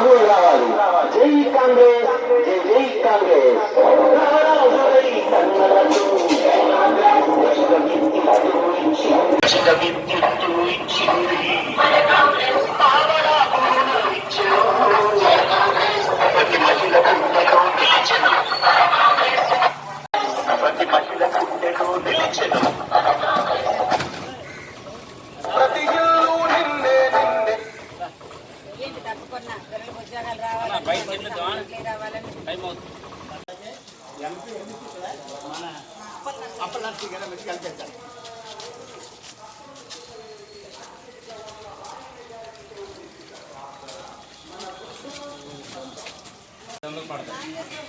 రాహుల్ రావాలి. జై కాంగ్రెస్, జై జై కాంగ్రెస్.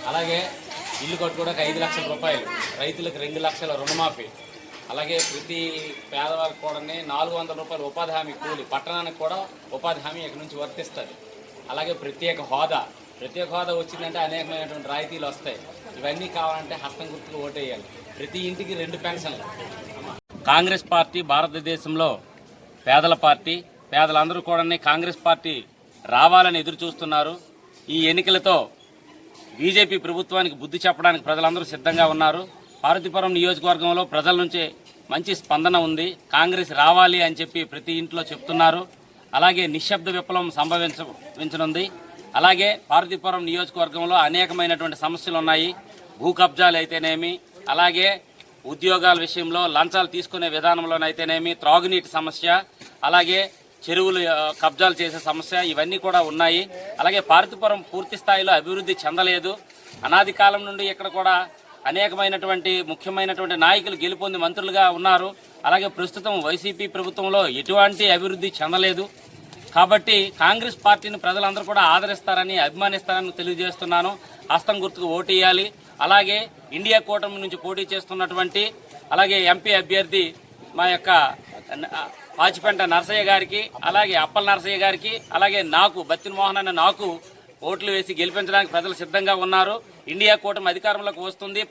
అలాగే ఇల్లు కట్టుకోవడానికి 5 లక్షల రూపాయలు, రైతులకు 2 లక్షల రుణమాఫీ, అలాగే ప్రతి పేదవారికి కూడా 400 రూపాయలు ఉపాధి హామీ కూలి, పట్టణానికి కూడా ఉపాధి హామీ ఇక్కడ నుంచి వర్తిస్తుంది. అలాగే ప్రత్యేక హోదా వచ్చిందంటే అనేకమైనటువంటి రాయితీలు వస్తాయి. ఇవన్నీ కావాలంటే హస్తం గుర్తుకు ఓటేయాలి. ప్రతి ఇంటికి 2 పెన్షన్లు. కాంగ్రెస్ పార్టీ భారతదేశంలో పేదల పార్టీ. పేదలందరూ కూడా కాంగ్రెస్ పార్టీ రావాలని ఎదురు చూస్తున్నారు. ఈ ఎన్నికలతో బీజేపీ ప్రభుత్వానికి బుద్ధి చెప్పడానికి ప్రజలందరూ సిద్ధంగా ఉన్నారు. పార్వతీపురం నియోజకవర్గంలో ప్రజల నుంచి మంచి స్పందన ఉంది. కాంగ్రెస్ రావాలి అని చెప్పి ప్రతి ఇంట్లో చెప్తున్నారు. అలాగే నిశ్శబ్ద విప్లవం సంభవించనుంది. అలాగే పార్వతీపురం నియోజకవర్గంలో అనేకమైనటువంటి సమస్యలు ఉన్నాయి. భూ కబ్జాలు అయితేనేమి, అలాగే ఉద్యోగాల విషయంలో లంచాలు తీసుకునే విధానంలోనైతేనేమి, త్రాగునీటి సమస్య, అలాగే చెరువులు కబ్జాలు చేసే సమస్య, ఇవన్నీ కూడా ఉన్నాయి. అలాగే పార్వతీపురం పూర్తి స్థాయిలో అభివృద్ధి చెందలేదు. అనాది కాలం నుండి ఇక్కడ కూడా అనేకమైనటువంటి ముఖ్యమైనటువంటి నాయకులు గెలుపొంది మంత్రులుగా ఉన్నారు. అలాగే ప్రస్తుతం వైసీపీ ప్రభుత్వంలో ఎటువంటి అభివృద్ధి చెందలేదు. కాబట్టి కాంగ్రెస్ పార్టీని ప్రజలందరూ కూడా ఆదరిస్తారని, అభిమానిస్తారని తెలియజేస్తున్నాను. హస్తం గుర్తుకు ఓటేయాలి. అలాగే ఇండియా కూటమి నుంచి పోటీ చేస్తున్నటువంటి అలాగే ఎంపీ అభ్యర్థి మా యొక్క పాచిపెంట నరసయ్య గారికి, అలాగే అప్పల నరసయ్య గారికి, అలాగే నాకు బత్తిన మోహన్ అన్న నాకు ఓట్లు వేసి గెలిపించడానికి ప్రజలు సిద్ధంగా ఉన్నారు. ఇండియా కూటమి అధికారంలోకి వస్తుంది.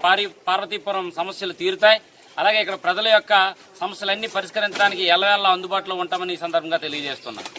పార్వతీపురం సమస్యలు తీరుతాయి. అలాగే ఇక్కడ ప్రజల యొక్క సమస్యలన్నీ పరిష్కరించడానికి ఎల్లవేళలా అందుబాటులో ఉంటామని ఈ సందర్భంగా తెలియజేస్తున్నాను.